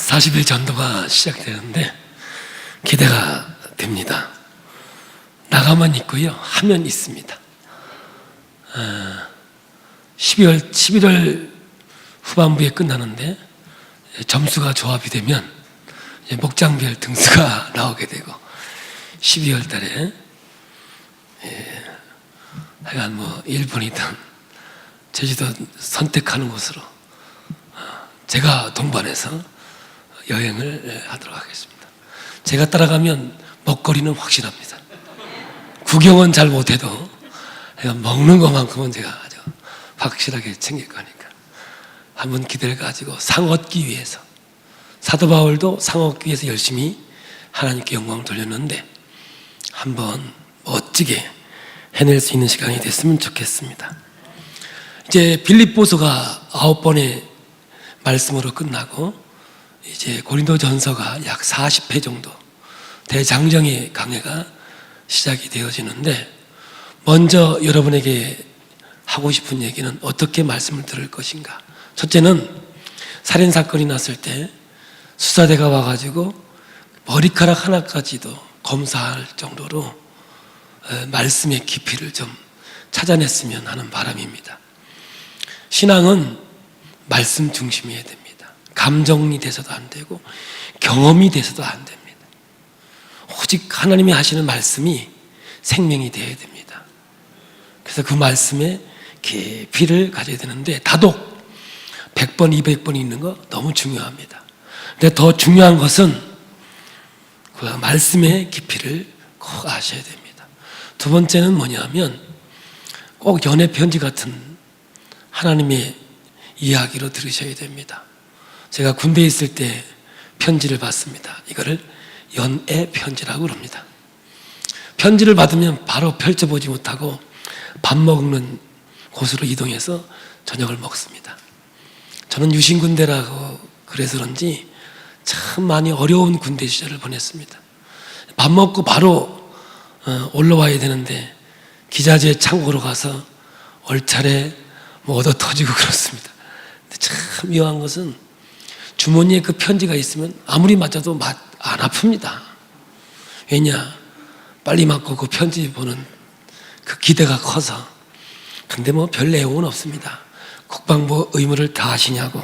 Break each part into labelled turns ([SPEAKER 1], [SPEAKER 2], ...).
[SPEAKER 1] 40일 전도가 시작되는데 기대가 됩니다. 나가면 있고요, 하면 있습니다. 11월 후반부에 끝나는데 점수가 조합이 되면 목장별 등수가 나오게 되고 12월 달에 하여간 일본이든 제주도 선택하는 곳으로 제가 동반해서 여행을 하도록 하겠습니다. 제가 따라가면 먹거리는 확실합니다. 구경은 잘 못해도 먹는 것만큼은 제가 아주 확실하게 챙길 거니까 한번 기대를 가지고 상 얻기 위해서, 사도 바울도 상 얻기 위해서 열심히 하나님께 영광을 돌렸는데 한번 멋지게 해낼 수 있는 시간이 됐으면 좋겠습니다. 이제 빌립보서가 9번의 말씀으로 끝나고 이제 고린도전서가 약 40회 정도 대장정의 강해가 시작이 되어지는데, 먼저 여러분에게 하고 싶은 얘기는 어떻게 말씀을 들을 것인가. 첫째는 살인사건이 났을 때 수사대가 와가지고 머리카락 하나까지도 검사할 정도로 말씀의 깊이를 좀 찾아냈으면 하는 바람입니다. 신앙은 말씀 중심이어야 됩니다. 감정이 돼서도 안 되고 경험이 돼서도 안 됩니다. 오직 하나님이 하시는 말씀이 생명이 되어야 됩니다. 그래서 그 말씀에 깊이를 가져야 되는데, 다독 100번, 200번 읽는 거 너무 중요합니다. 근데 더 중요한 것은 그 말씀의 깊이를 꼭 아셔야 됩니다. 두 번째는 뭐냐면 꼭 연애 편지 같은 하나님의 이야기로 들으셔야 됩니다. 제가 군대에 있을 때 편지를 받습니다. 이거를 연애 편지라고 그럽니다. 편지를 받으면 바로 펼쳐보지 못하고 밥 먹는 곳으로 이동해서 저녁을 먹습니다. 저는 유신군대라고 그래서 그런지 참 많이 어려운 군대 시절을 보냈습니다. 밥 먹고 바로 올라와야 되는데 기자재 창고로 가서 얼차례 얻어 터지고 그렇습니다. 근데 참 묘한 것은 주머니에 그 편지가 있으면 아무리 맞아도 안 아픕니다. 왜냐? 빨리 맞고 그 편지 보는 그 기대가 커서. 근데 별 내용은 없습니다. 국방부 의무를 다 하시냐고,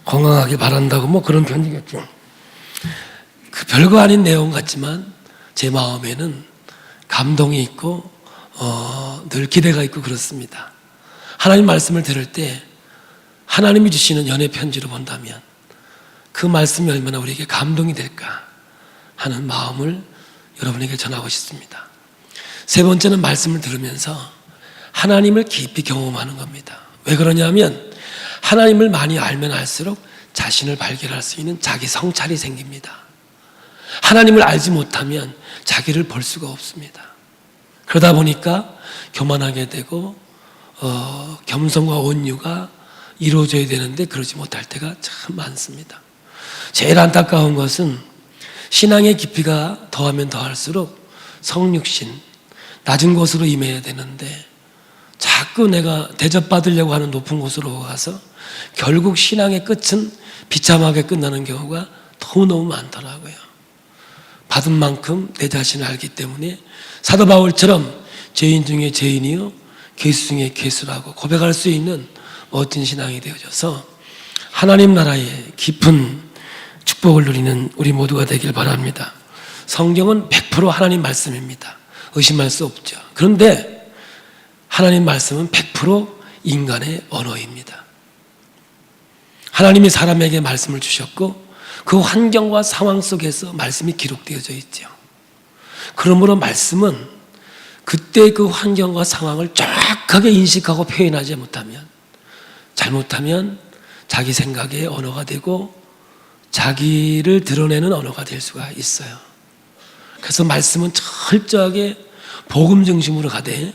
[SPEAKER 1] 건강하게 바란다고 그런 편지겠죠. 그 별거 아닌 내용 같지만 제 마음에는 감동이 있고 늘 기대가 있고 그렇습니다. 하나님 말씀을 들을 때 하나님이 주시는 연애 편지로 본다면 그 말씀이 얼마나 우리에게 감동이 될까 하는 마음을 여러분에게 전하고 싶습니다. 세 번째는 말씀을 들으면서 하나님을 깊이 경험하는 겁니다. 왜 그러냐면 하나님을 많이 알면 알수록 자신을 발견할 수 있는 자기 성찰이 생깁니다. 하나님을 알지 못하면 자기를 볼 수가 없습니다. 그러다 보니까 교만하게 되고 겸손과 온유가 이루어져야 되는데 그러지 못할 때가 참 많습니다. 제일 안타까운 것은 신앙의 깊이가 더하면 더할수록 성육신, 낮은 곳으로 임해야 되는데 자꾸 내가 대접받으려고 하는 높은 곳으로 가서 결국 신앙의 끝은 비참하게 끝나는 경우가 너무너무 많더라고요. 받은 만큼 내 자신을 알기 때문에 사도 바울처럼 죄인 중에 죄인이요 괴수 중에 괴수라고 고백할 수 있는 멋진 신앙이 되어져서 하나님 나라의 깊은 축복을 누리는 우리 모두가 되길 바랍니다. 성경은 100% 하나님 말씀입니다. 의심할 수 없죠. 그런데 하나님 말씀은 100% 인간의 언어입니다. 하나님이 사람에게 말씀을 주셨고 그 환경과 상황 속에서 말씀이 기록되어져 있죠. 그러므로 말씀은 그때 그 환경과 상황을 정확하게 인식하고 표현하지 못하면, 잘못하면 자기 생각의 언어가 되고 자기를 드러내는 언어가 될 수가 있어요. 그래서 말씀은 철저하게 복음 중심으로 가되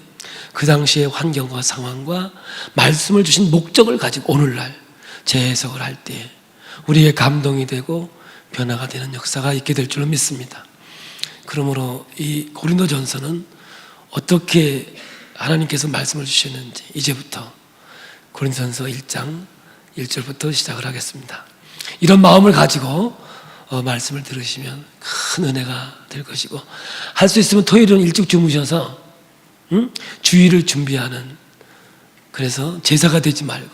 [SPEAKER 1] 그 당시의 환경과 상황과 말씀을 주신 목적을 가지고 오늘날 재해석을 할 때 우리의 감동이 되고 변화가 되는 역사가 있게 될 줄로 믿습니다. 그러므로 이 고린도전서는 어떻게 하나님께서 말씀을 주셨는지 이제부터 고린도전서 1장 1절부터 시작을 하겠습니다. 이런 마음을 가지고 말씀을 들으시면 큰 은혜가 될 것이고, 할 수 있으면 토요일은 일찍 주무셔서 주일을 준비하는, 그래서 제사가 되지 말고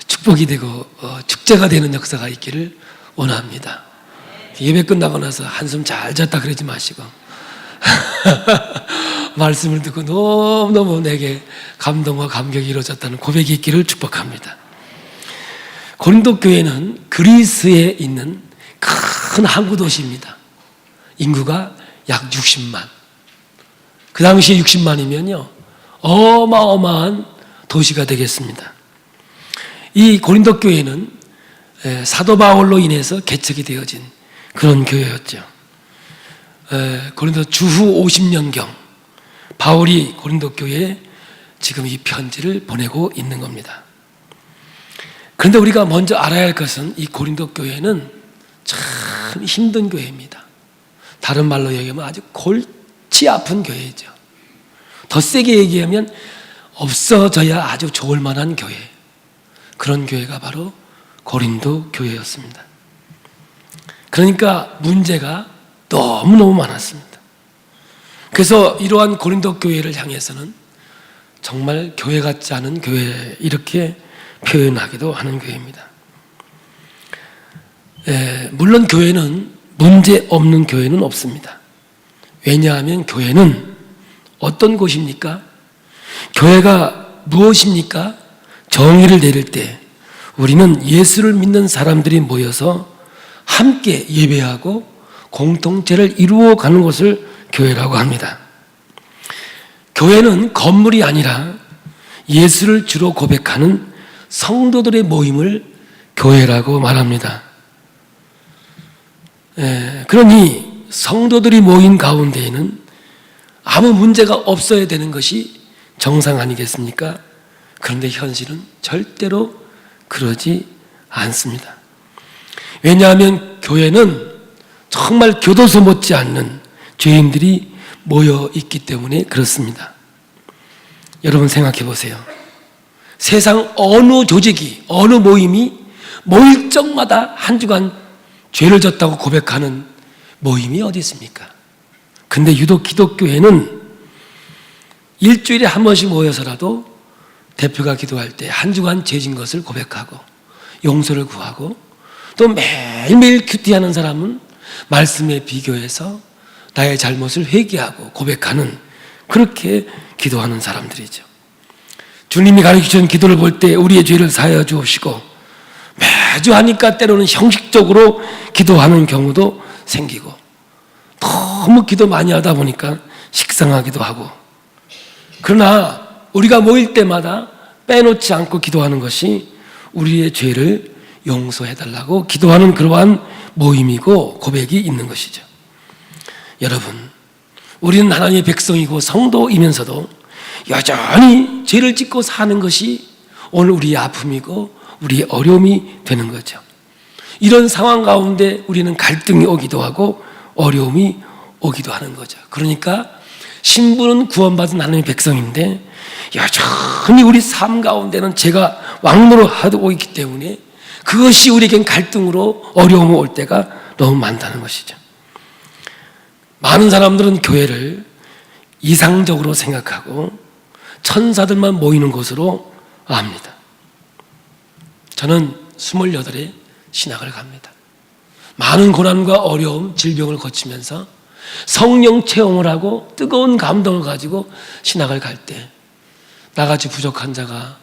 [SPEAKER 1] 축복이 되고 축제가 되는 역사가 있기를 원합니다. 예배 끝나고 나서 한숨 잘 잤다 그러지 마시고 말씀을 듣고 너무너무 내게 감동과 감격이 이루어졌다는 고백이 있기를 축복합니다. 고린도 교회는 그리스에 있는 큰 항구 도시입니다. 인구가 약 60만. 그 당시에 60만이면요 어마어마한 도시가 되겠습니다. 이 고린도 교회는 사도 바울로 인해서 개척이 되어진 그런 교회였죠. 고린도 주후 50년경 바울이 고린도 교회에 지금 이 편지를 보내고 있는 겁니다. 그런데 우리가 먼저 알아야 할 것은 이 고린도 교회는 참 힘든 교회입니다. 다른 말로 얘기하면 아주 골치 아픈 교회죠. 더 세게 얘기하면 없어져야 아주 좋을 만한 교회, 그런 교회가 바로 고린도 교회였습니다. 그러니까 문제가 너무너무 많았습니다. 그래서 이러한 고린도 교회를 향해서는 정말 교회 같지 않은 교회, 이렇게 표현하기도 하는 교회입니다. 물론 교회는 문제 없는 교회는 없습니다. 왜냐하면 교회는 어떤 곳입니까? 교회가 무엇입니까? 정의를 내릴 때 우리는 예수를 믿는 사람들이 모여서 함께 예배하고 공동체를 이루어가는 것을 교회라고 합니다. 교회는 건물이 아니라 예수를 주로 고백하는 성도들의 모임을 교회라고 말합니다. 그러니 성도들이 모인 가운데에는 아무 문제가 없어야 되는 것이 정상 아니겠습니까? 그런데 현실은 절대로 그러지 않습니다. 왜냐하면 교회는 정말 교도소 못지않는 죄인들이 모여 있기 때문에 그렇습니다. 여러분 생각해 보세요. 세상 어느 조직이, 어느 모임이 모일 적마다 한 주간 죄를 졌다고 고백하는 모임이 어디 있습니까? 근데 유독 기독교회는 일주일에 한 번씩 모여서라도 대표가 기도할 때 한 주간 죄진 것을 고백하고 용서를 구하고, 또 매일매일 큐티하는 사람은 말씀에 비교해서 나의 잘못을 회개하고 고백하는, 그렇게 기도하는 사람들이죠. 주님이 가르치신 기도를 볼 때 우리의 죄를 사하여 주옵시고, 매주 하니까 때로는 형식적으로 기도하는 경우도 생기고, 너무 기도 많이 하다 보니까 식상하기도 하고, 그러나 우리가 모일 때마다 빼놓지 않고 기도하는 것이 우리의 죄를 용서해달라고 기도하는 그러한 모임이고 고백이 있는 것이죠. 여러분, 우리는 하나님의 백성이고 성도이면서도 여전히 죄를 짓고 사는 것이 오늘 우리의 아픔이고 우리의 어려움이 되는 거죠. 이런 상황 가운데 우리는 갈등이 오기도 하고 어려움이 오기도 하는 거죠. 그러니까 신부는 구원받은 하나님의 백성인데 여전히 우리 삶 가운데는 죄가 왕노릇하고 있기 때문에 그것이 우리에겐 갈등으로 어려움이 올 때가 너무 많다는 것이죠. 많은 사람들은 교회를 이상적으로 생각하고 천사들만 모이는 곳으로 압니다. 저는 28에 신학을 갑니다. 많은 고난과 어려움, 질병을 거치면서 성령 체험을 하고 뜨거운 감동을 가지고 신학을 갈 때 나같이 부족한 자가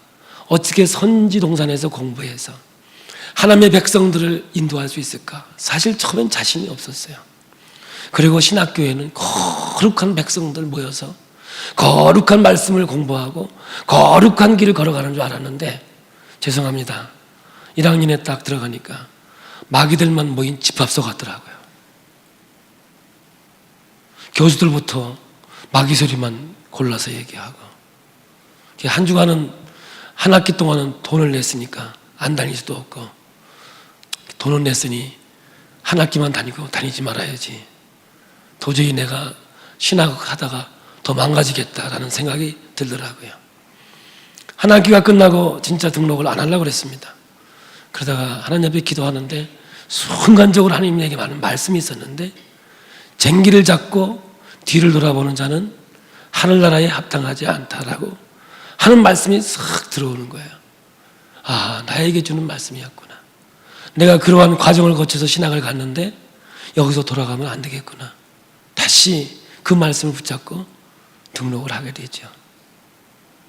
[SPEAKER 1] 어떻게 선지동산에서 공부해서 하나님의 백성들을 인도할 수 있을까? 사실 처음엔 자신이 없었어요. 그리고 신학교에는 거룩한 백성들 모여서 거룩한 말씀을 공부하고 거룩한 길을 걸어가는 줄 알았는데, 죄송합니다, 1학년에 딱 들어가니까 마귀들만 모인 집합소 같더라고요. 교수들부터 마귀 소리만 골라서 얘기하고, 한 주간은, 한 학기 동안은 돈을 냈으니까 안 다닐 수도 없고, 돈을 냈으니 한 학기만 다니지 말아야지, 도저히 내가 신학하다가 더 망가지겠다라는 생각이 들더라고요. 한 학기가 끝나고 진짜 등록을 안 하려고 그랬습니다. 그러다가 하나님 앞에 기도하는데 순간적으로 하나님에게 많은 말씀이 있었는데, 쟁기를 잡고 뒤를 돌아보는 자는 하늘나라에 합당하지 않다라고 하는 말씀이 싹 들어오는 거예요. 아, 나에게 주는 말씀이었구나. 내가 그러한 과정을 거쳐서 신학을 갔는데 여기서 돌아가면 안 되겠구나. 다시 그 말씀을 붙잡고 등록을 하게 되죠.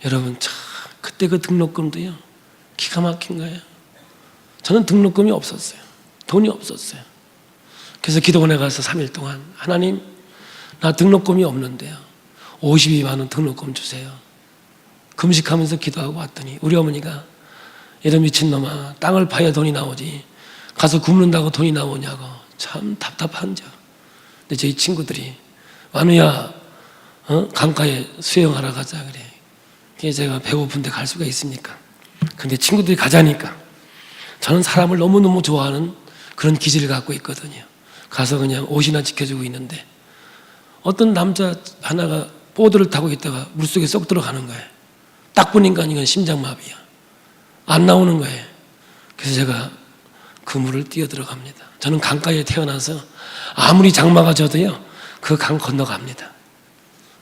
[SPEAKER 1] 여러분, 참 그때 그 등록금도요, 기가 막힌 거예요. 저는 등록금이 없었어요. 돈이 없었어요. 그래서 기도원에 가서 3일 동안, 하나님, 나 등록금이 없는데요, 52만 원 등록금 주세요. 금식하면서 기도하고 왔더니 우리 어머니가, 이런 미친놈아, 땅을 파야 돈이 나오지 가서 굽는다고 돈이 나오냐고. 참 답답한죠. 근데 저희 친구들이, 완우야, 강가에 수영하러 가자 그래. 그게 제가 배고픈데 갈 수가 있습니까? 근데 친구들이 가자니까, 저는 사람을 너무너무 좋아하는 그런 기질을 갖고 있거든요. 가서 그냥 옷이나 지켜주고 있는데 어떤 남자 하나가 보드를 타고 있다가 물속에 쏙 들어가는 거예요. 딱 보니까 이건 심장마비야. 안 나오는 거예요. 그래서 제가 그 물을 뛰어 들어갑니다. 저는 강가에 태어나서 아무리 장마가 져도요, 그 강 건너갑니다.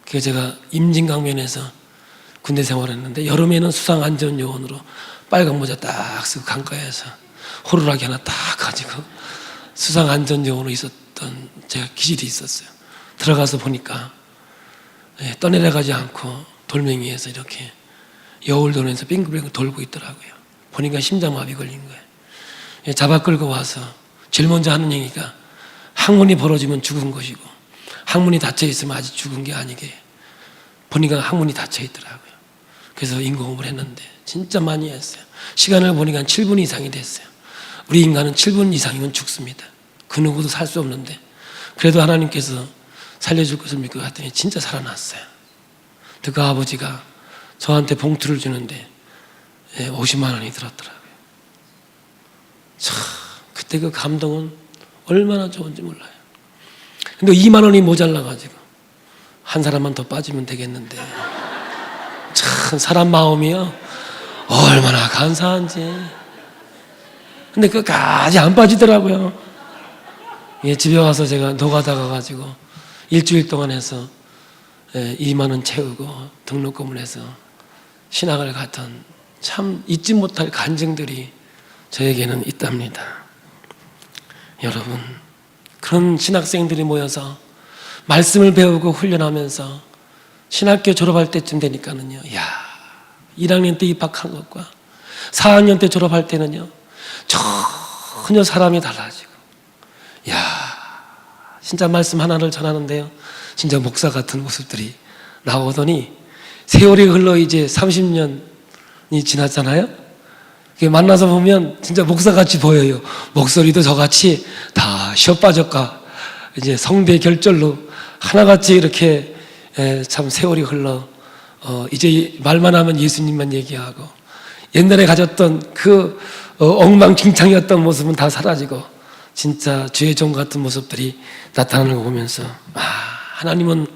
[SPEAKER 1] 그래서 제가 임진강변에서 군대 생활했는데, 여름에는 수상안전요원으로 빨간 모자 딱 쓰고 강가에서 호루라기 하나 딱 가지고 수상안전요원으로 있었던 제가 기질이 있었어요. 들어가서 보니까 떠내려가지 않고 돌멩이에서 이렇게 여울 돌면서 빙글빙글 돌고 있더라고요. 보니까 심장마비 걸린 거예요. 잡아 끌고 와서 제일 먼저 하는 얘기가, 항문이 벌어지면 죽은 것이고 항문이 닫혀 있으면 아직 죽은 게 아니게. 보니까 항문이 닫혀 있더라고요. 그래서 인공호흡을 했는데 진짜 많이 했어요. 시간을 보니까 7분 이상이 됐어요. 우리 인간은 7분 이상이면 죽습니다. 그 누구도 살 수 없는데 그래도 하나님께서 살려줄 것을 믿고 갔더니 진짜 살아났어요. 그 아버지가 저한테 봉투를 주는데 50만 원이 들었더라고요. 참, 그때 그 감동은 얼마나 좋은지 몰라요. 근데 2만 원이 모자라가지고 한 사람만 더 빠지면 되겠는데, 참 사람 마음이요, 얼마나 간사한지. 근데 끝까지 안 빠지더라고요. 집에 와서 제가 노가다가 가지고 일주일 동안 해서 2만 원 채우고 등록금을 해서 신학을 갔던, 참 잊지 못할 간증들이 저에게는 있답니다. 여러분, 그런 신학생들이 모여서 말씀을 배우고 훈련하면서 신학교 졸업할 때쯤 되니까는요, 1학년 때 입학한 것과 4학년 때 졸업할 때는요, 전혀 사람이 달라지고, 진짜 말씀 하나를 전하는데요, 진짜 목사 같은 모습들이 나오더니, 세월이 흘러 이제 30년이 지났잖아요. 만나서 보면 진짜 목사같이 보여요. 목소리도 저같이 다 쉬어빠졌가 이제 성대 결절로 하나같이 이렇게 참 세월이 흘러 이제 말만 하면 예수님만 얘기하고, 옛날에 가졌던 그 엉망진창이었던 모습은 다 사라지고 진짜 주의 종 같은 모습들이 나타나는 거 보면서, 하나님은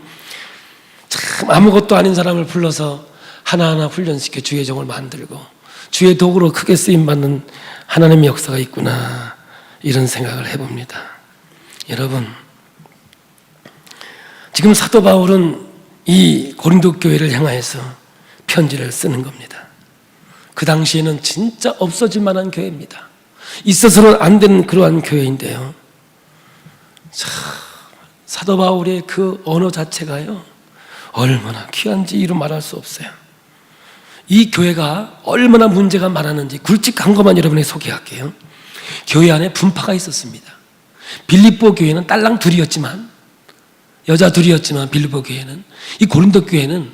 [SPEAKER 1] 참 아무것도 아닌 사람을 불러서 하나하나 훈련시켜 주의 종을 만들고 주의 도구로 크게 쓰임받는 하나님의 역사가 있구나, 이런 생각을 해봅니다. 여러분, 지금 사도 바울은 이 고린도 교회를 향하여서 편지를 쓰는 겁니다. 그 당시에는 진짜 없어질 만한 교회입니다. 있어서는 안 되는 그러한 교회인데요, 참 사도 바울의 그 언어 자체가요, 얼마나 귀한지 이루 말할 수 없어요. 이 교회가 얼마나 문제가 많았는지 굵직한 것만 여러분에게 소개할게요. 교회 안에 분파가 있었습니다. 빌립보 교회는 딸랑 둘이었지만, 여자 둘이었지만 빌립보 교회는, 이 고린도 교회는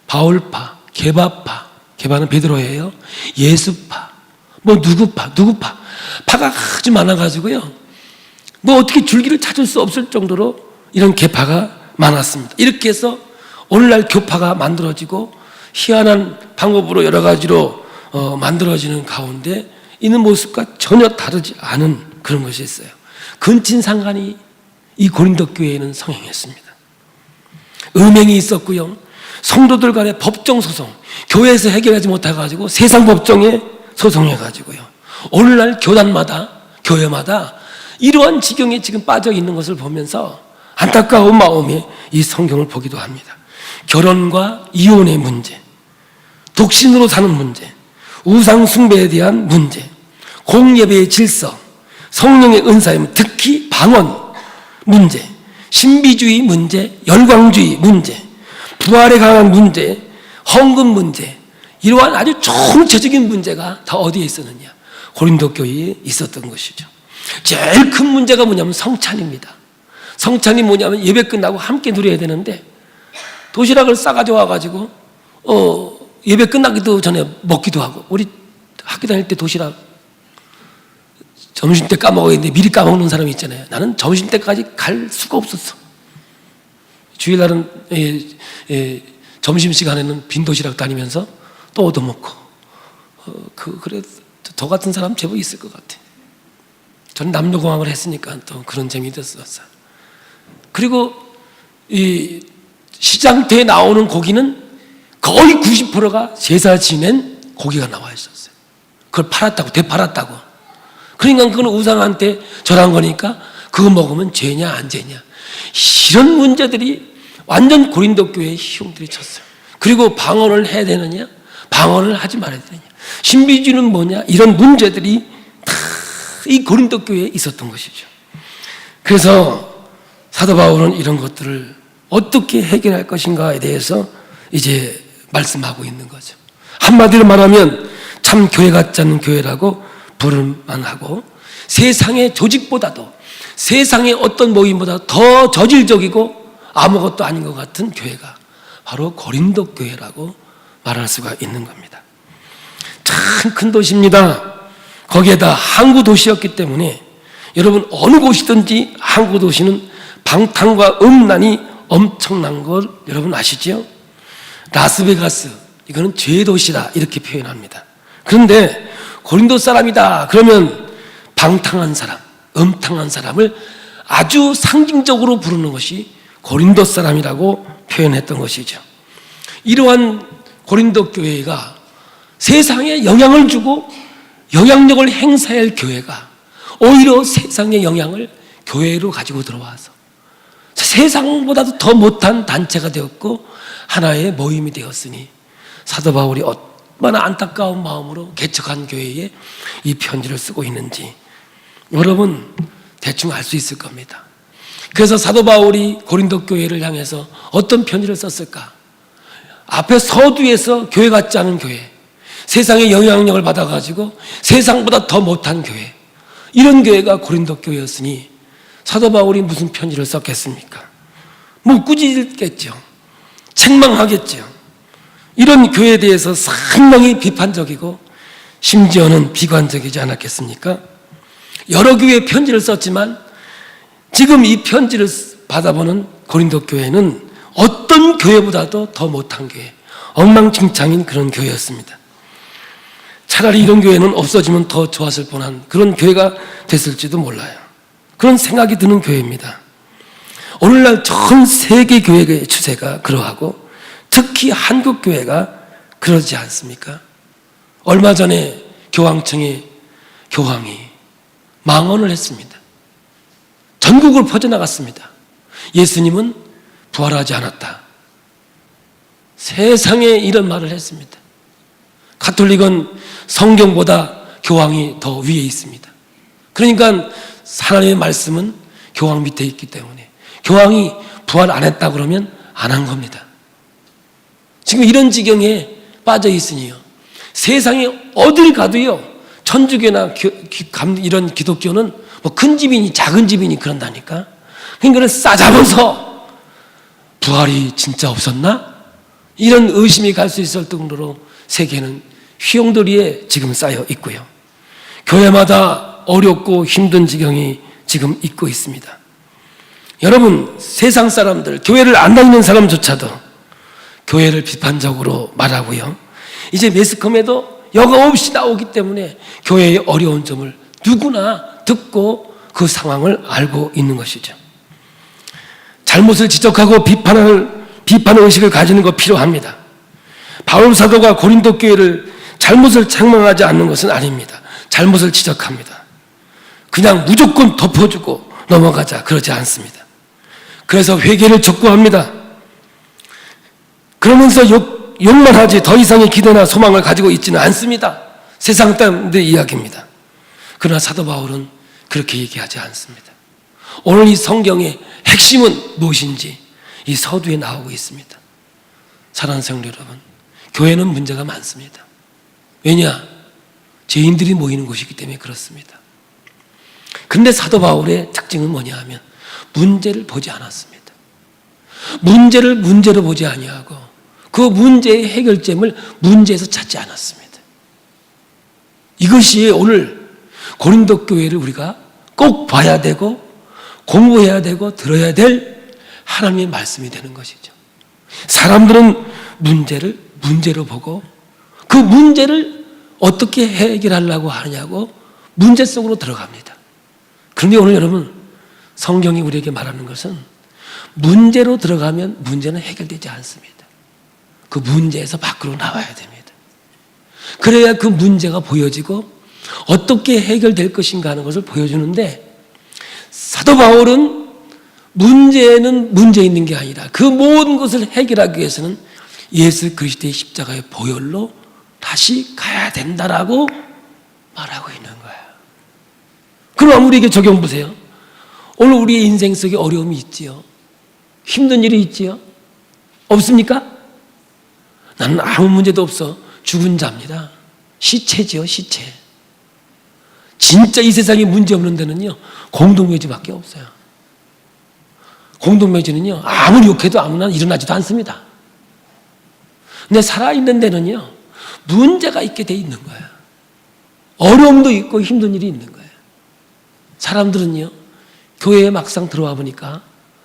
[SPEAKER 1] 바울파, 게바파, 게바는 베드로예요, 예수파, 누구파, 파가 아주 많아가지고요, 어떻게 줄기를 찾을 수 없을 정도로 이런 계파가 많았습니다. 이렇게 해서 오늘날 교파가 만들어지고 희한한 방법으로 여러 가지로 만들어지는 가운데 있는 모습과 전혀 다르지 않은 그런 것이 있어요. 근친상간이 이 고린도 교회에는 성행했습니다. 음행이 있었고요, 성도들 간의 법정 소송, 교회에서 해결하지 못해가지고 세상 법정에 소송해가지고요. 오늘날 교단마다, 교회마다 이러한 지경에 지금 빠져 있는 것을 보면서 안타까운 마음에 이 성경을 보기도 합니다. 결혼과 이혼의 문제, 독신으로 사는 문제, 우상 숭배에 대한 문제, 공예배의 질서, 성령의 은사의 문제, 특히 방언 문제, 신비주의 문제, 열광주의 문제, 부활에 강한 문제, 헌금 문제, 이러한 아주 총체적인 문제가 다 어디에 있었느냐? 고린도 교회에 있었던 것이죠. 제일 큰 문제가 뭐냐면 성찬입니다. 성찬이 뭐냐면 예배 끝나고 함께 누려야 되는데 도시락을 싸가지고 와가지고 예배 끝나기도 전에 먹기도 하고, 우리 학교 다닐 때 도시락 점심 때 까먹어야 되는데 미리 까먹는 사람이 있잖아요. 나는 점심 때까지 갈 수가 없었어. 주일날은 점심시간에는 빈 도시락 다니면서 또 얻어먹고, 그래 저 같은 사람 제법 있을 것 같아. 저는 남녀공학을 했으니까 또 그런 재미도 있었어요. 그리고 이 시장터에 나오는 고기는 거의 90%가 제사 지낸 고기가 나와 있었어요. 그걸 팔았다고, 되팔았다고. 그러니까 그건 우상한테 절한 거니까 그거 먹으면 죄냐 안 죄냐, 이런 문제들이 완전 고린도 교회에 희용들이 쳤어요. 그리고 방언을 해야 되느냐, 방언을 하지 말아야 되느냐, 신비주의는 뭐냐, 이런 문제들이 다 이 고린도 교회에 있었던 것이죠. 그래서 사도 바울은 이런 것들을 어떻게 해결할 것인가에 대해서 이제 말씀하고 있는 거죠. 한마디로 말하면 참 교회 같지 않은 교회라고 부를만 하고, 세상의 조직보다도, 세상의 어떤 모임보다 더 저질적이고 아무것도 아닌 것 같은 교회가 바로 고린도 교회라고 말할 수가 있는 겁니다. 참 큰 도시입니다. 거기에다 항구 도시였기 때문에 여러분, 어느 곳이든지 항구 도시는 방탕과 음란이 엄청난 걸 여러분 아시죠? 라스베가스, 이거는 죄의 도시다, 이렇게 표현합니다. 그런데 고린도 사람이다 그러면 방탕한 사람, 음탕한 사람을 아주 상징적으로 부르는 것이 고린도 사람이라고 표현했던 것이죠. 이러한 고린도 교회가 세상에 영향을 주고 영향력을 행사해야 할 교회가 오히려 세상의 영향을 교회로 가지고 들어와서 세상보다도 더 못한 단체가 되었고 하나의 모임이 되었으니, 사도 바울이 얼마나 안타까운 마음으로 개척한 교회에 이 편지를 쓰고 있는지 여러분 대충 알 수 있을 겁니다. 그래서 사도 바울이 고린도 교회를 향해서 어떤 편지를 썼을까? 앞에 서두에서 교회 같지 않은 교회, 세상의 영향력을 받아가지고 세상보다 더 못한 교회, 이런 교회가 고린도 교회였으니 사도 바울이 무슨 편지를 썼겠습니까? 뭐 꾸짖겠죠. 책망하겠죠. 이런 교회에 대해서 상당히 비판적이고 심지어는 비관적이지 않았겠습니까? 여러 교회에 편지를 썼지만 지금 이 편지를 받아보는 고린도 교회는 어떤 교회보다도 더 못한 교회, 엉망진창인 그런 교회였습니다. 차라리 이런 교회는 없어지면 더 좋았을 뻔한 그런 교회가 됐을지도 몰라요. 그런 생각이 드는 교회입니다. 오늘날 전 세계 교회의 추세가 그러하고 특히 한국 교회가 그러지 않습니까? 얼마 전에 교황청의 교황이 망언을 했습니다. 전국으로 퍼져나갔습니다. 예수님은 부활하지 않았다. 세상에 이런 말을 했습니다. 가톨릭은 성경보다 교황이 더 위에 있습니다. 그러니까 하나님의 말씀은 교황 밑에 있기 때문에 교황이 부활 안 했다 그러면 안 한 겁니다. 지금 이런 지경에 빠져 있으니요, 세상에 어딜 가도요, 천주교나 이런 기독교는 뭐 큰 집이니 작은 집이니 그런다니까. 그러니까 싸잡아서 부활이 진짜 없었나? 이런 의심이 갈 수 있을 정도로 세계는 휘용돌이에 지금 쌓여 있고요. 교회마다 어렵고 힘든 지경이 지금 있고 있습니다. 여러분, 세상 사람들, 교회를 안 다니는 사람조차도 교회를 비판적으로 말하고요, 이제 매스컴에도 여과 없이 나오기 때문에 교회의 어려운 점을 누구나 듣고 그 상황을 알고 있는 것이죠. 잘못을 지적하고 비판의식을 가지는 거 필요합니다. 바울 사도가 고린도 교회를 잘못을 책망하지 않는 것은 아닙니다. 잘못을 지적합니다. 그냥 무조건 덮어주고 넘어가자 그러지 않습니다. 그래서 회개를 촉구합니다. 그러면서 욕만 하지 더 이상의 기대나 소망을 가지고 있지는 않습니다. 세상 사람들의 이야기입니다. 그러나 사도 바울은 그렇게 얘기하지 않습니다. 오늘 이 성경의 핵심은 무엇인지 이 서두에 나오고 있습니다. 사랑하는 성도 여러분, 교회는 문제가 많습니다. 왜냐? 죄인들이 모이는 곳이기 때문에 그렇습니다. 그런데 사도 바울의 특징은 뭐냐 하면 문제를 보지 않았습니다. 문제를 문제로 보지 아니하고 그 문제의 해결점을 문제에서 찾지 않았습니다. 이것이 오늘 고린도 교회를 우리가 꼭 봐야 되고 공부해야 되고 들어야 될 하나님의 말씀이 되는 것이죠. 사람들은 문제를 문제로 보고 그 문제를 어떻게 해결하려고 하냐고 문제 속으로 들어갑니다. 그런데 오늘 여러분, 성경이 우리에게 말하는 것은 문제로 들어가면 문제는 해결되지 않습니다. 그 문제에서 밖으로 나와야 됩니다. 그래야 그 문제가 보여지고 어떻게 해결될 것인가 하는 것을 보여주는데, 사도 바울은 문제는 문제 있는 게 아니라 그 모든 것을 해결하기 위해서는 예수 그리스도의 십자가의 보혈로 다시 가야 된다라고 말하고 있는 거예요. 그럼 우리에게 적용 보세요. 오늘 우리의 인생 속에 어려움이 있지요. 힘든 일이 있지요. 없습니까? 나는 아무 문제도 없어. 죽은 자입니다. 시체지요, 시체. 진짜 이 세상에 문제 없는 데는요, 공동묘지밖에 없어요. 공동묘지는요, 아무리 욕해도 아무나 일어나지도 않습니다. 근데 살아있는 데는요, 문제가 있게 돼 있는 거예요. 어려움도 있고 힘든 일이 있는 거예요. 사람들은요, 교회에 막상 들어와 보니까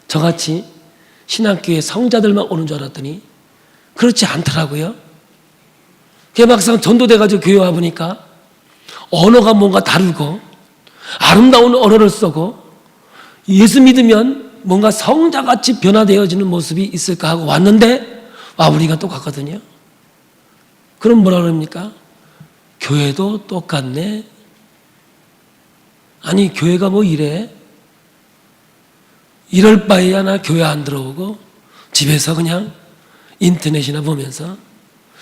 [SPEAKER 1] 저같이 신학교에 성자들만 오는 줄 알았더니 그렇지 않더라고요. 그게 막상 전도돼가지고 교회 와 보니까 언어가 뭔가 다르고 아름다운 언어를 쓰고 예수 믿으면 뭔가 성자같이 변화되어지는 모습이 있을까 하고 왔는데 우리가 똑같거든요. 그럼 뭐라 그럽니까? 교회도 똑같네. 아니, 교회가 뭐 이래? 이럴 바에야 나 교회 안 들어오고 집에서 그냥 인터넷이나 보면서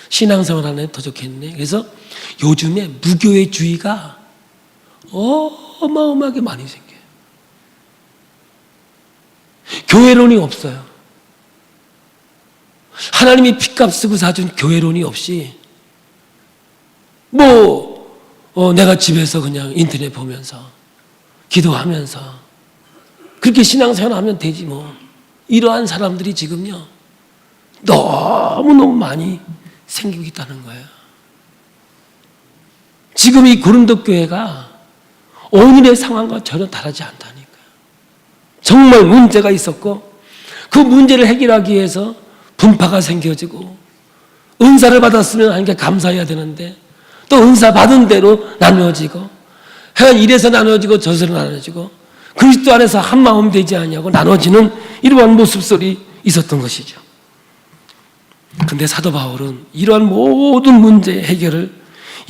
[SPEAKER 1] 신앙생활 하는 게 더 좋겠네. 그래서 요즘에 무교회주의가 어마어마하게 많이 생겨요. 교회론이 없어요. 하나님이 핏값 쓰고 사준 교회론이 없이 내가 집에서 그냥 인터넷 보면서 기도하면서 그렇게 신앙생활 하면 되지 뭐. 이러한 사람들이 지금요, 너무너무 많이 생기고 있다는 거예요. 지금 이 고린도 교회가 오늘의 상황과 전혀 다르지 않다니까요. 정말 문제가 있었고 그 문제를 해결하기 위해서 분파가 생겨지고 은사를 받았으면 하나님께 감사해야 되는데 또 은사 받은 대로 나누어지고 이래서 나누어지고 저래서 나누어지고 그리스도 안에서 한 마음 되지 않냐고 나눠지는 이러한 모습들이 있었던 것이죠. 그런데 사도 바울은 이러한 모든 문제의 해결을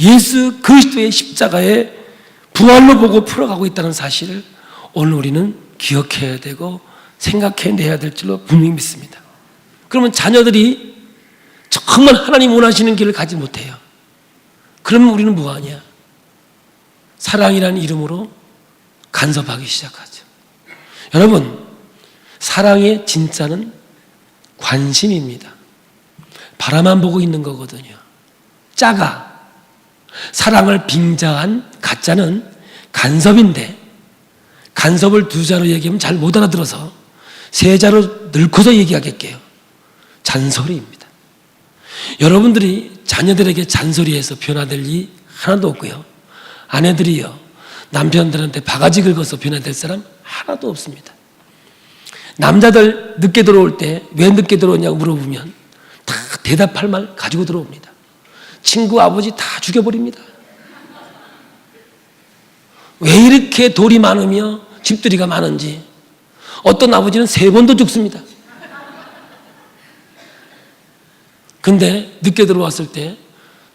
[SPEAKER 1] 예수 그리스도의 십자가의 부활로 보고 풀어가고 있다는 사실을 오늘 우리는 기억해야 되고 생각해내야 될 줄로 분명히 믿습니다. 그러면 자녀들이 정말 하나님 원하시는 길을 가지 못해요. 그러면 우리는 뭐하냐? 사랑이라는 이름으로 간섭하기 시작하죠. 여러분, 사랑의 진짜는 관심입니다. 바라만 보고 있는 거거든요. 짜가 사랑을 빙자한 가짜는 간섭인데, 간섭을 두 자로 얘기하면 잘 못 알아들어서 세 자로 늙고서 얘기하겠게요. 잔소리입니다. 여러분들이 자녀들에게 잔소리해서 변화될 일이 하나도 없고요. 아내들이요, 남편들한테 바가지 긁어서 변화될 사람 하나도 없습니다. 남자들 늦게 들어올 때 왜 늦게 들어오냐고 물어보면 다 대답할 말 가지고 들어옵니다. 친구 아버지 다 죽여버립니다. 왜 이렇게 돌이 많으며 집들이가 많은지 어떤 아버지는 3번도 죽습니다. 근데 늦게 들어왔을 때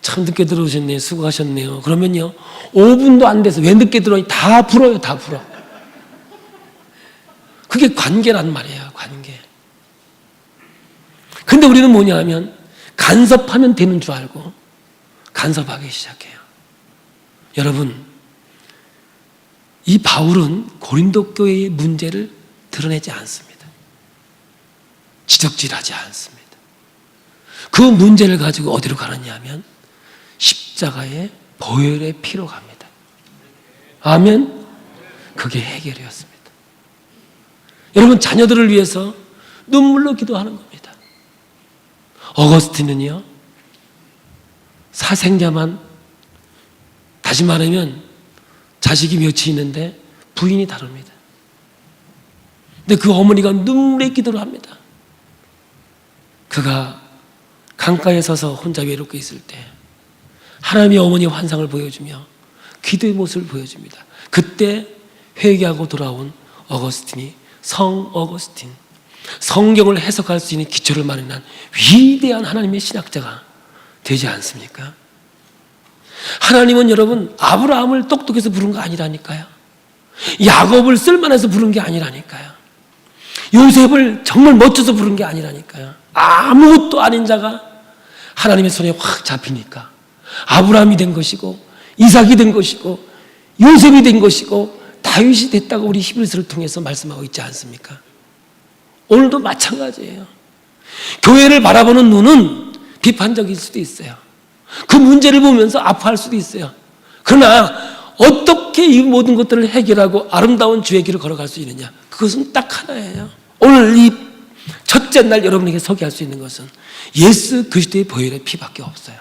[SPEAKER 1] 참 늦게 들어오셨네요. 수고하셨네요. 그러면요 5분도 안 돼서 왜 늦게 들어오니 다 불어요. 다 불어. 그게 관계란 말이에요. 관계. 근데 우리는 뭐냐 하면 간섭하면 되는 줄 알고 간섭하기 시작해요. 여러분, 이 바울은 고린도 교회의 문제를 드러내지 않습니다. 지적질하지 않습니다. 그 문제를 가지고 어디로 가느냐 하면 십자가의 보혈의 피로 갑니다. 아멘? 그게 해결이었습니다. 여러분, 자녀들을 위해서 눈물로 기도하는 겁니다. 어거스틴은요, 사생자만, 다시 말하면 자식이 몇이 있는데 부인이 다릅니다. 근데 그 어머니가 눈물의 기도를 합니다. 그가 강가에 서서 혼자 외롭게 있을 때 하나님의 어머니의 환상을 보여주며 기도의 모습을 보여줍니다. 그때 회개하고 돌아온 어거스틴이 성 어거스틴, 성경을 해석할 수 있는 기초를 마련한 위대한 하나님의 신학자가 되지 않습니까? 하나님은 여러분 아브라함을 똑똑해서 부른 거 아니라니까요. 야곱을 쓸만해서 부른 게 아니라니까요. 요셉을 정말 멋져서 부른 게 아니라니까요. 아무것도 아닌 자가 하나님의 손에 확 잡히니까 아브라함이 된 것이고 이삭이 된 것이고 요셉이 된 것이고 다윗이 됐다고 우리 히브리서를 통해서 말씀하고 있지 않습니까? 오늘도 마찬가지예요. 교회를 바라보는 눈은 비판적일 수도 있어요. 그 문제를 보면서 아파할 수도 있어요. 그러나 어떻게 이 모든 것들을 해결하고 아름다운 주의 길을 걸어갈 수 있느냐? 그것은 딱 하나예요. 오늘 이 첫째 날 여러분에게 소개할 수 있는 것은 예수 그리스도의 보혈의 피밖에 없어요.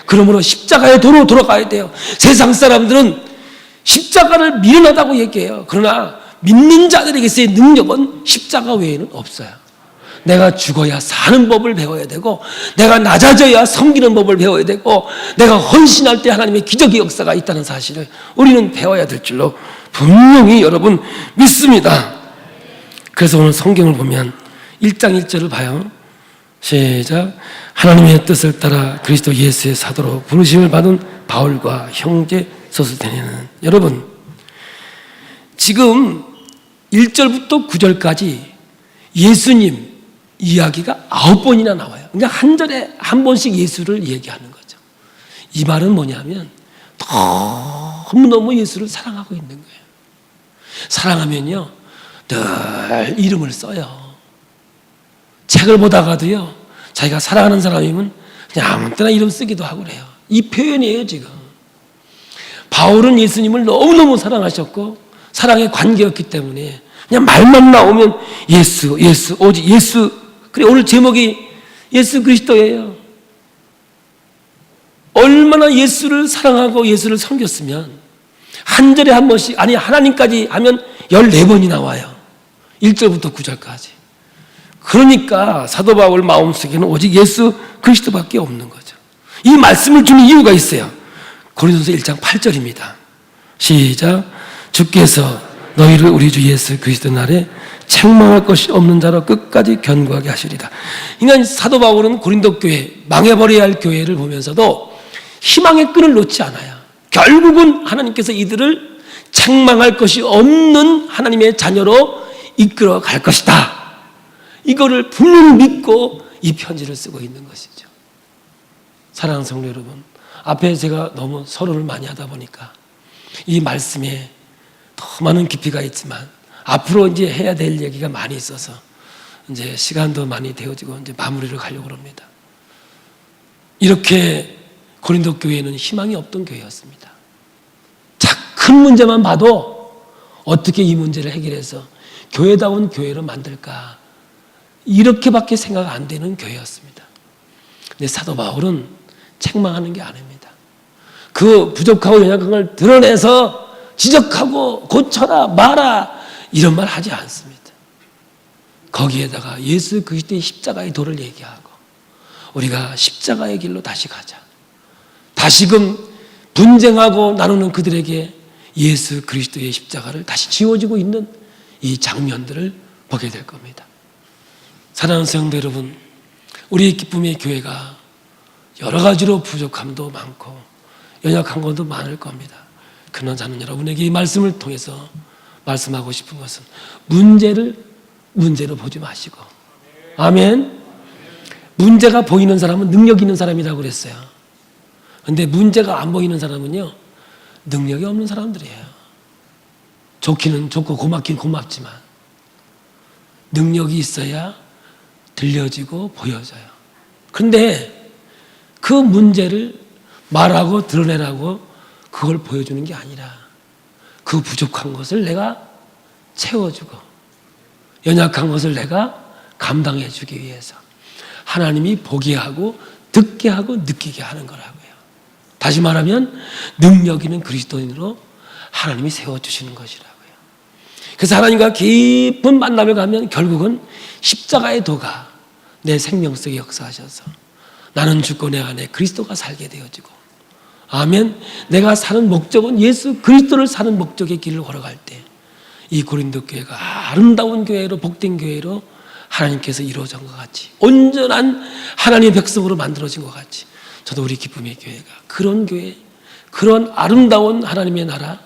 [SPEAKER 1] 그러므로 십자가의 도로 돌아가야 돼요. 세상 사람들은 십자가를 미련하다고 얘기해요. 그러나 믿는 자들에게서의 능력은 십자가 외에는 없어요. 내가 죽어야 사는 법을 배워야 되고, 내가 낮아져야 섬기는 법을 배워야 되고, 내가 헌신할 때 하나님의 기적의 역사가 있다는 사실을 우리는 배워야 될 줄로 분명히 여러분 믿습니다. 그래서 오늘 성경을 보면 1장 1절을 봐요. 시작. 하나님의 뜻을 따라 그리스도 예수의 사도로 부르심을 받은 바울과 형제 소스테네는, 여러분 지금 1절부터 9절까지 예수님 이야기가 9번이나 나와요. 그러니까 한 절에 한 번씩 예수를 얘기하는 거죠. 이 말은 뭐냐면 너무너무 예수를 사랑하고 있는 거예요. 사랑하면요 늘 이름을 써요. 책을 보다가도요 자기가 사랑하는 사람이면 그냥 아무 때나 이름 쓰기도 하고 그래요. 이 표현이에요. 지금 바울은 예수님을 너무너무 사랑하셨고 사랑의 관계였기 때문에 그냥 말만 나오면 예수, 예수, 오직 예수. 그래 오늘 제목이 예수 그리스도예요. 얼마나 예수를 사랑하고 예수를 섬겼으면 한 절에 한 번씩, 아니 하나님까지 하면 14번이 나와요. 1절부터 9절까지. 그러니까 사도 바울 마음속에는 오직 예수 그리스도밖에 없는 거죠. 이 말씀을 주는 이유가 있어요. 고린도서 1장 8절입니다. 시작. 주께서 너희를 우리 주 예수 그리스도 날에 책망할 것이 없는 자로 끝까지 견고하게 하시리라. 그러니까 사도 바울은 고린도 교회, 망해버려야 할 교회를 보면서도 희망의 끈을 놓지 않아요. 결국은 하나님께서 이들을 책망할 것이 없는 하나님의 자녀로 이끌어 갈 것이다. 이거를 분명히 믿고 이 편지를 쓰고 있는 것이죠. 사랑하는 성도 여러분, 앞에 제가 너무 서론을 많이 하다 보니까 이 말씀에 더 많은 깊이가 있지만 앞으로 이제 해야 될 얘기가 많이 있어서 이제 시간도 많이 되어지고 이제 마무리를 가려고 합니다. 이렇게 고린도 교회는 희망이 없던 교회였습니다. 큰 문제만 봐도 어떻게 이 문제를 해결해서 교회다운 교회로 만들까, 이렇게밖에 생각 안 되는 교회였습니다. 근데 사도 바울은 책망하는 게 아닙니다. 그 부족하고 연약한 걸 드러내서 지적하고 고쳐라 마라 이런 말 하지 않습니다. 거기에다가 예수 그리스도의 십자가의 도를 얘기하고 우리가 십자가의 길로 다시 가자. 다시금 분쟁하고 나누는 그들에게 예수 그리스도의 십자가를 다시 지워지고 있는 이 장면들을 보게 될 겁니다. 사랑하는 성도 여러분, 우리의 기쁨의 교회가 여러 가지로 부족함도 많고 연약한 것도 많을 겁니다. 그러나 저는 여러분에게 이 말씀을 통해서 말씀하고 싶은 것은 문제를 문제로 보지 마시고, 아멘. 문제가 보이는 사람은 능력 있는 사람이라고 그랬어요. 그런데 문제가 안 보이는 사람은요, 능력이 없는 사람들이에요. 좋기는 좋고 고맙긴 고맙지만 능력이 있어야 들려지고 보여져요. 그런데 그 문제를 말하고 드러내라고 그걸 보여주는 게 아니라 그 부족한 것을 내가 채워주고 연약한 것을 내가 감당해 주기 위해서 하나님이 보게 하고 듣게 하고 느끼게 하는 거라고요. 다시 말하면 능력 있는 그리스도인으로 하나님이 세워주시는 것이라고요. 그래서 하나님과 깊은 만남을 가면 결국은 십자가의 도가 내 생명 속에 역사하셔서 나는 죽고 내 안에 그리스도가 살게 되어지고, 아멘. 내가 사는 목적은 예수 그리스도를 사는 목적의 길을 걸어갈 때 이 고린도 교회가 아름다운 교회로, 복된 교회로 하나님께서 이루어진 것 같이, 온전한 하나님의 백성으로 만들어진 것 같이, 저도 우리 기쁨의 교회가 그런 교회, 그런 아름다운 하나님의 나라,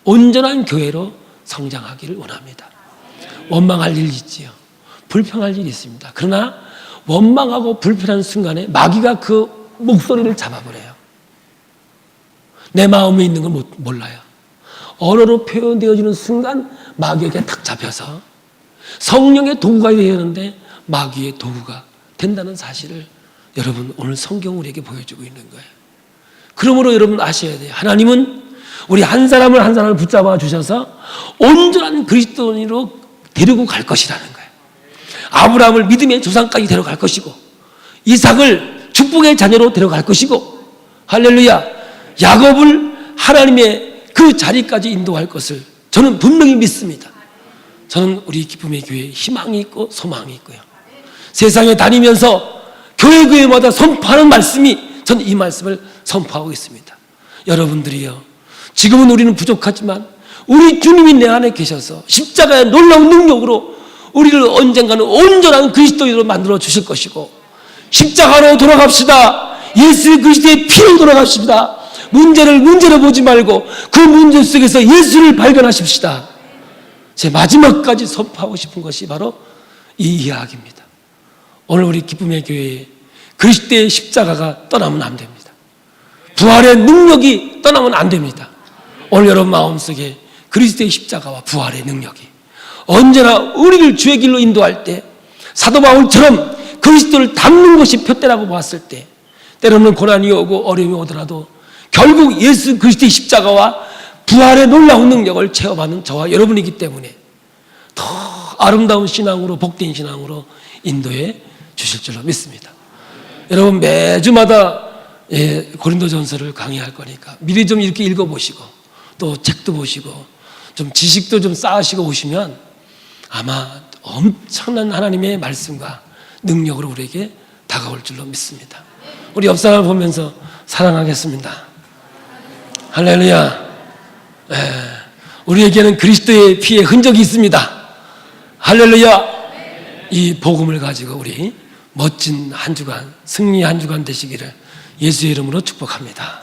[SPEAKER 1] 온전한 교회로 성장하기를 원합니다. 원망할 일이 있지요. 불평할 일이 있습니다. 그러나 원망하고 불평하는 순간에 마귀가 그 목소리를 잡아버려요. 내 마음에 있는 걸 몰라요. 언어로 표현되어지는 순간 마귀에게 탁 잡혀서 성령의 도구가 되었는데 마귀의 도구가 된다는 사실을 여러분 오늘 성경 우리에게 보여주고 있는 거예요. 그러므로 여러분 아셔야 돼요. 하나님은 우리 한 사람을 한 사람을 붙잡아 주셔서 온전한 그리스도인으로 데리고 갈 것이라는 거예요. 아브라함을 믿음의 조상까지 데려갈 것이고, 이삭을 축복의 자녀로 데려갈 것이고, 할렐루야, 야곱을 하나님의 그 자리까지 인도할 것을 저는 분명히 믿습니다. 저는 우리 기쁨의 교회에 희망이 있고 소망이 있고요. 세상에 다니면서 교회마다 선포하는 말씀이, 저는 이 말씀을 선포하고 있습니다. 여러분들이요, 지금은 우리는 부족하지만 우리 주님이 내 안에 계셔서 십자가의 놀라운 능력으로 우리를 언젠가는 온전한 그리스도인으로 만들어 주실 것이고, 십자가로 돌아갑시다. 예수 그리스도의 피로 돌아갑시다. 문제를 문제로 보지 말고 그 문제 속에서 예수를 발견하십시다. 제 마지막까지 선포하고 싶은 것이 바로 이 이야기입니다. 오늘 우리 기쁨의 교회에 그리스도의 십자가가 떠나면 안 됩니다. 부활의 능력이 떠나면 안 됩니다. 오늘 여러분 마음속에 그리스도의 십자가와 부활의 능력이 언제나 우리를 주의 길로 인도할 때, 사도 바울처럼 그리스도를 닮는 것이 표대라고 봤을 때, 때로는 고난이 오고 어려움이 오더라도 결국 예수 그리스도의 십자가와 부활의 놀라운 능력을 체험하는 저와 여러분이기 때문에 더 아름다운 신앙으로, 복된 신앙으로 인도해 주실 줄로 믿습니다. 여러분 매주마다 고린도전서를 강의할 거니까 미리 좀 이렇게 읽어보시고 또 책도 보시고 좀 지식도 좀 쌓으시고 오시면 아마 엄청난 하나님의 말씀과 능력으로 우리에게 다가올 줄로 믿습니다. 우리 옆 사람 보면서 사랑하겠습니다. 할렐루야. 우리에게는 그리스도의 피의 흔적이 있습니다. 할렐루야. 이 복음을 가지고 우리 멋진 한 주간, 승리 한 주간 되시기를 예수의 이름으로 축복합니다.